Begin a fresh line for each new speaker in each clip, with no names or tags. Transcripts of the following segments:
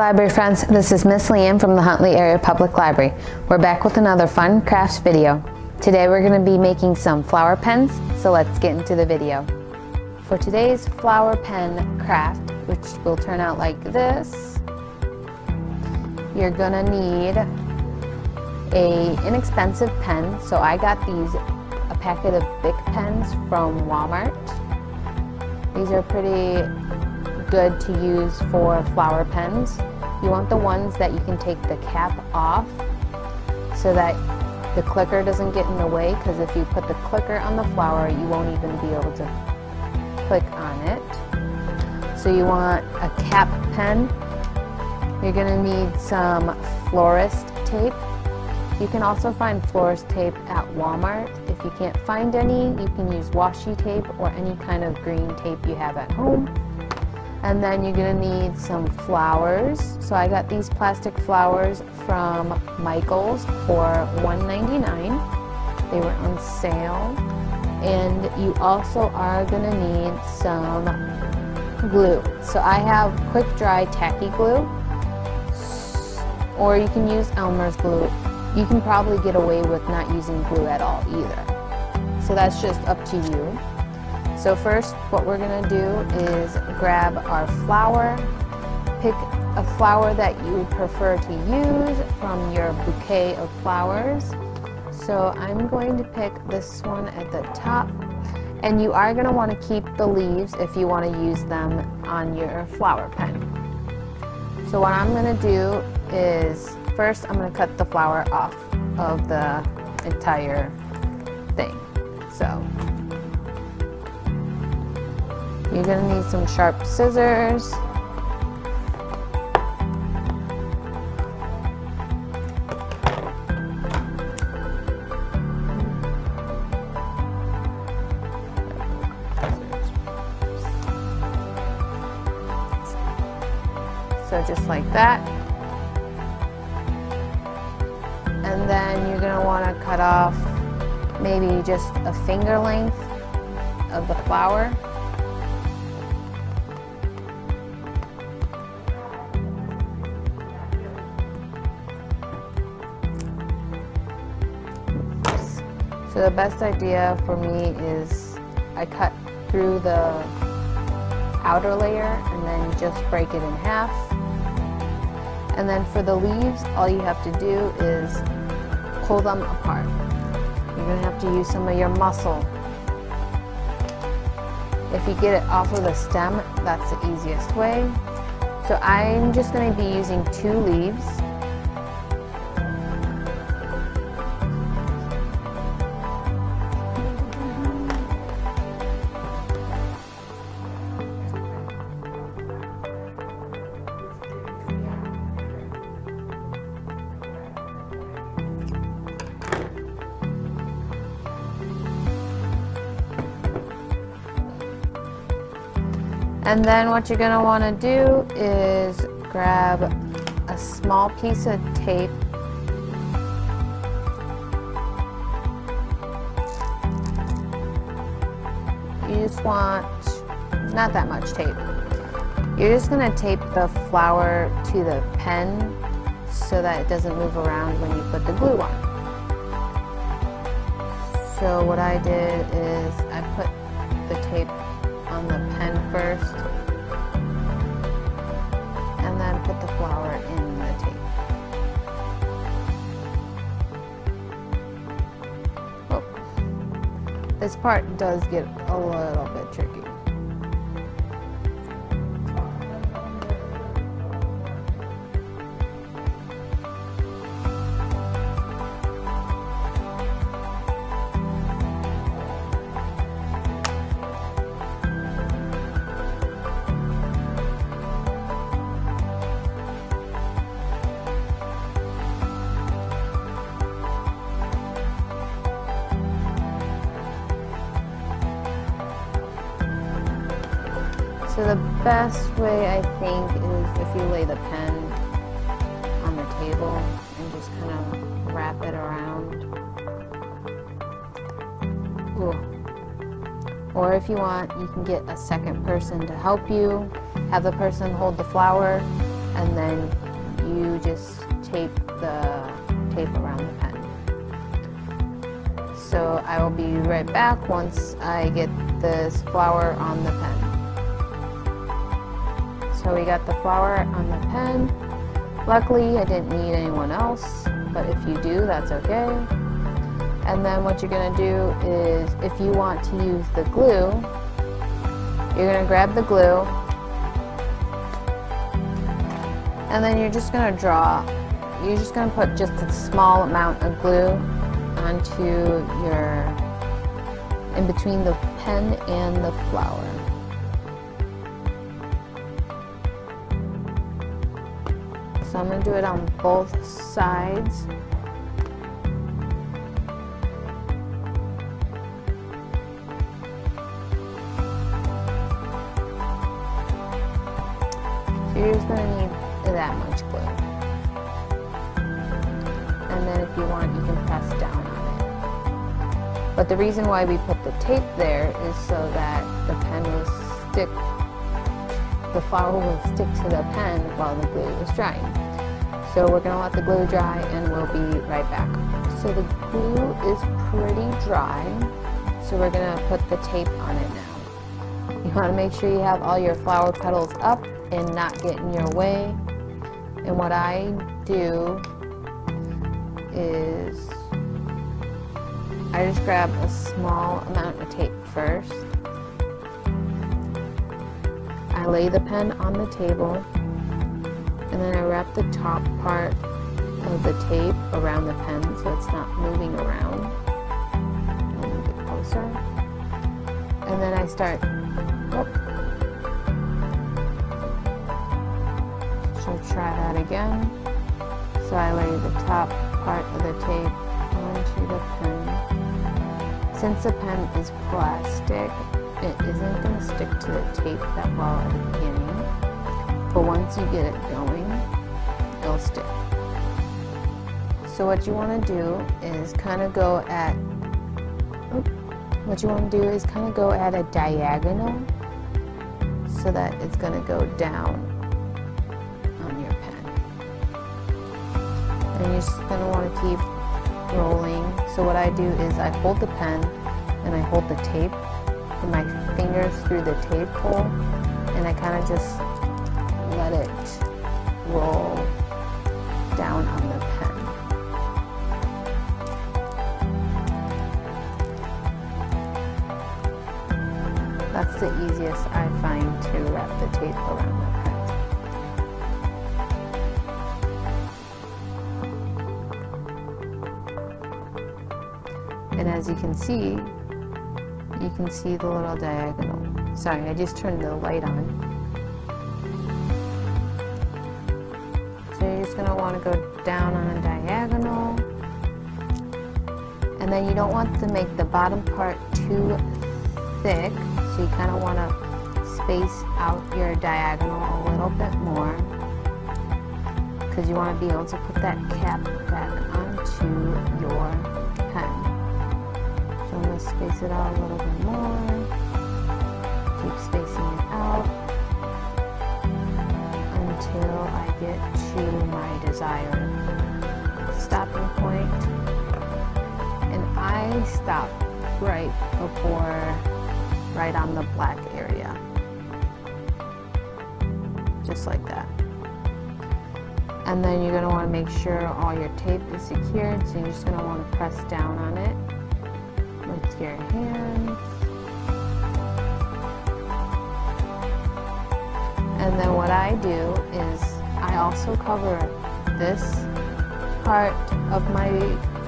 library friends, this is Miss Lian from the Huntley Area Public Library. We're back with another fun crafts video. Today we're going to be making some flower pens, so let's get into the video. For today's flower pen craft, which will turn out like this, you're going to need an inexpensive pen. So I got a packet of Bic pens from Walmart. These are pretty good to use for flower pens. You want the ones that you can take the cap off so that the clicker doesn't get in the way, because if you put the clicker on the flower, you won't even be able to click on it. So you want a cap pen. You're going to need some Florist tape. You can also find Florist tape at Walmart. If you can't find any, you can use washi tape or any kind of green tape you have at home. And then you're going to need some flowers. So I got these plastic flowers from Michael's for $1.99. They were on sale. And you also are going to need some glue. So I have quick dry tacky glue, or you can use Elmer's glue. You can probably get away with not using glue at all either. So that's just up to you. So first, what we're going to do is grab our flower. Pick a flower that you prefer to use from your bouquet of flowers. So I'm going to pick this one at the top. And you are going to want to keep the leaves if you want to use them on your flower pen. So what I'm going to do is, first I'm going to cut the flower off of the entire thing. So you're going to need some sharp scissors. So just like that. And then you're going to want to cut off maybe just a finger length of the flower. So the best idea for me is I cut through the outer layer and then just break it in half. And then for the leaves, all you have to do is pull them apart. You're going to have to use some of your muscle. If you get it off of the stem, that's the easiest way. So I'm just going to be using 2 leaves. And then what you're going to want to do is grab a small piece of tape. You just want not that much tape. You're just going to tape the flower to the pen so that it doesn't move around when you put the glue on. So what I did is I put the tape on the pen first, and then put the flower in the tape. Oh, this part does get a little bit tricky. So the best way, I think, is if you lay the pen on the table and just kind of wrap it around. Ooh. Or if you want, you can get a second person to help you. Have the person hold the flower and then you just tape the tape around the pen. So I will be right back once I get this flower on the pen. So we got the flower on the pen. Luckily, I didn't need anyone else, but if you do, that's okay. And then what you're gonna do is, if you want to use the glue, you're gonna grab the glue, and then you're just gonna put just a small amount of glue onto in between the pen and the flower. So I'm going to do it on both sides. So you're just going to need that much glue. And then if you want, you can press down on it. But the reason why we put the tape there is so that the pen will stick, the flower will stick to the pen while the glue is drying. So we're going to let the glue dry and we'll be right back. So the glue is pretty dry, so we're going to put the tape on it now. You want to make sure you have all your flower petals up and not get in your way. And what I do is I just grab a small amount of tape first. I lay the pen on the table, and then I wrap the top part of the tape around the pen so it's not moving around. A little bit closer. And then I start, so try that again. So I lay the top part of the tape onto the pen. Since the pen is plastic, it isn't going to stick to the tape that well at the beginning. But once you get it going, it'll stick. So what you want to do is kind of go at a diagonal so that it's going to go down on your pen. And you're just going to want to keep rolling. So what I do is I hold the pen and I hold the tape with my fingers through the tape hole, and I kind of just let it roll down on the pen. That's the easiest I find to wrap the tape around the pen. And as you can see the little diagonal. Sorry, I just turned the light on. So you're just going to want to go down on a diagonal. And then you don't want to make the bottom part too thick, so you kind of want to space out your diagonal a little bit more, because you want to be able to put that cap back onto your pen. So I'm going to space it out a little bit more. Keep spacing it out until I get to my desired stopping point. And I stop right on the black area. Just like that. And then you're going to want to make sure all your tape is secured, so you're just going to want to press down on it with your hands. And then what I do is I also cover this part of my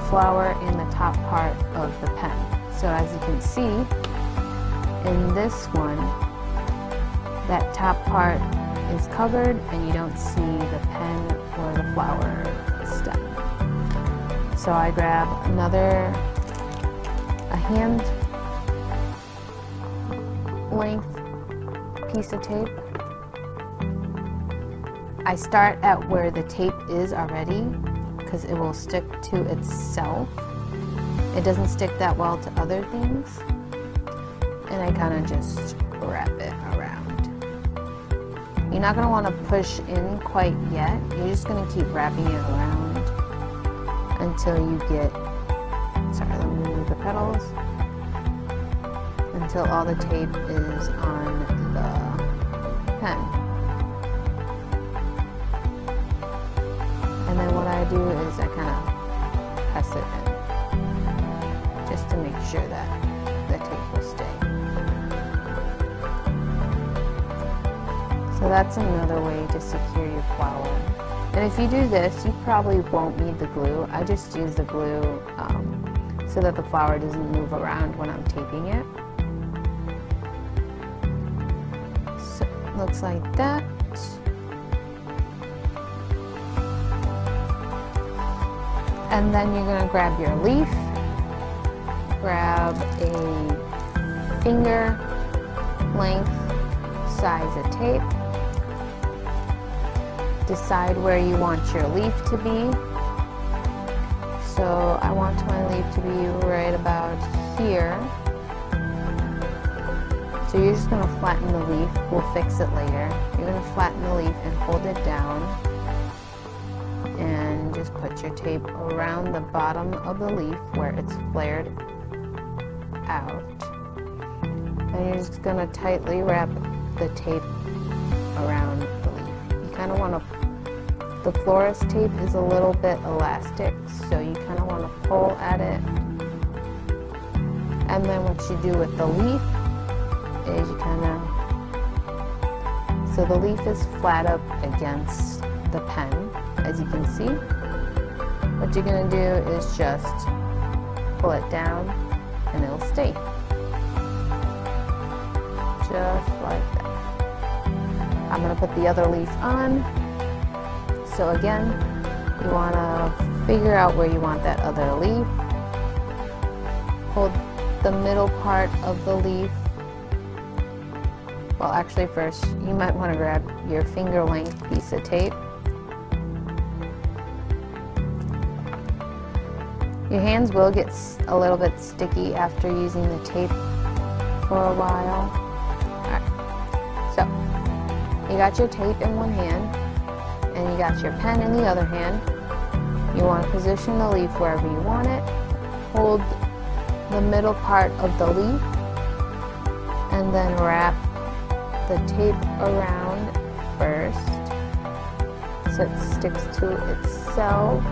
flower and the top part of the pen. So as you can see, in this one, that top part is covered and you don't see the pen or the flower stem. So I grab a hand length piece of tape. I start at where the tape is already, because it will stick to itself. It doesn't stick that well to other things. And I kind of just wrap it around. You're not going to want to push in quite yet. You're just going to keep wrapping it around until you get, sorry, let me remove the petals, until all the tape is on the pen. And then what I do is I kind of press it in, just to make sure that the tape will stay. So that's another way to secure your flower. And if you do this, you probably won't need the glue. I just use the glue so that the flower doesn't move around when I'm taping it. So it looks like that. And then you're going to grab your leaf, grab a finger length size of tape. Decide where you want your leaf to be. So I want my leaf to be right about here. So you're just going to flatten the leaf. We'll fix it later. You're going to flatten the leaf and hold it down. And just put your tape around the bottom of the leaf where it's flared out. And you're just going to tightly wrap the tape around the leaf. You kind of want to, the florist tape is a little bit elastic, so you kind of want to pull at it. And then what you do with the leaf is you kind of, so the leaf is flat up against the pen, as you can see. What you're going to do is just pull it down and it'll stay. Just like that. I'm going to put the other leaf on. So again, you want to figure out where you want that other leaf. Hold the middle part of the leaf. Well, actually first, you might want to grab your finger length piece of tape. Your hands will get a little bit sticky after using the tape for a while. Alright, so you got your tape in one hand and you got your pen in the other hand. You want to position the leaf wherever you want it. Hold the middle part of the leaf and then wrap the tape around first so it sticks to itself.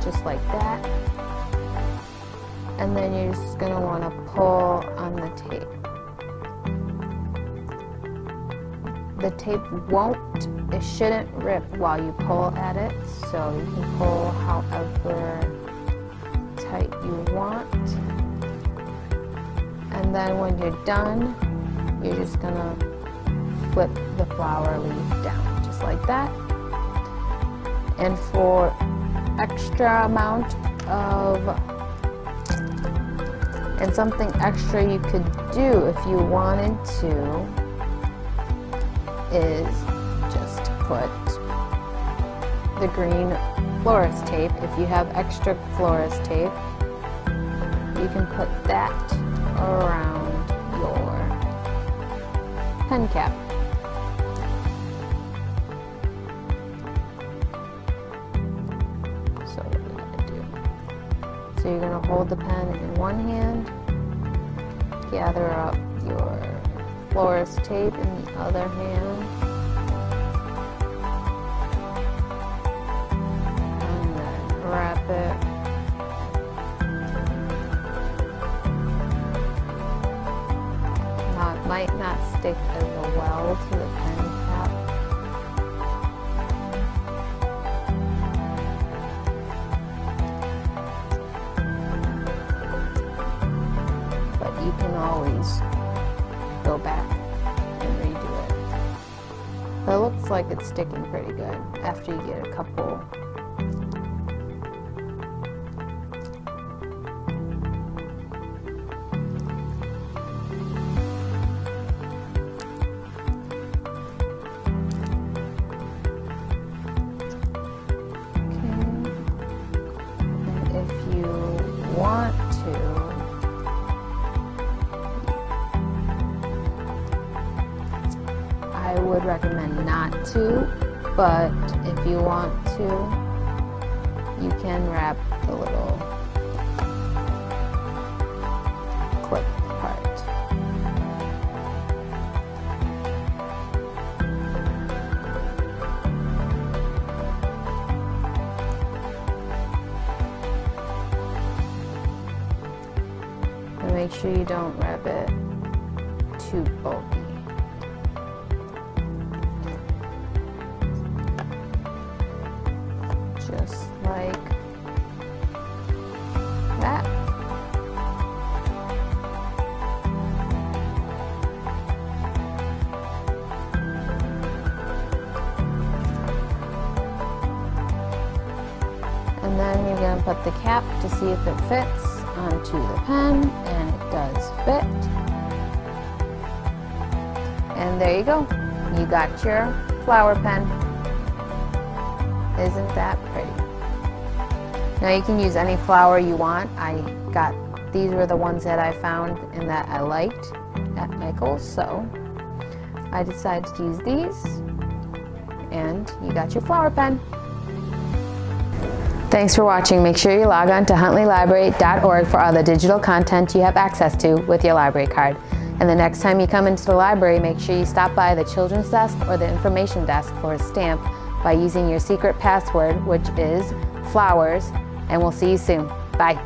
Just like that. And then you're just going to want to pull on the tape. The tape won't, it shouldn't rip while you pull at it, so you can pull however tight you want. And then when you're done, you're just going to flip the flower leaf down, just like that. And for extra amount of, and something extra you could do if you wanted to is just put the green florist tape. If you have extra florist tape, you can put that around your pen cap. So what are you going to do? So you're going to hold the pen in one hand, gather up your florist tape in the other hand, and then wrap it. Now it might not stick as well to the pen cap. But you can always go back and redo it. But it looks like it's sticking pretty good after you get a couple. Want to, recommend not to, but if you want to, you can wrap the little clip part. And make sure you don't wrap it too bulky. Just like that. And then you're going to put the cap to see if it fits onto the pen, and it does fit. And there you go. You got your flower pen. Isn't that pretty? Now you can use any flower you want. These were the ones that I found and that I liked at Michael's, so I decided to use these, and you got your flower pen. Thanks for watching. Make sure you log on to huntleylibrary.org for all the digital content you have access to with your library card. And the next time you come into the library, make sure you stop by the children's desk or the information desk for a stamp by using your secret password, which is flowers, and we'll see you soon. Bye.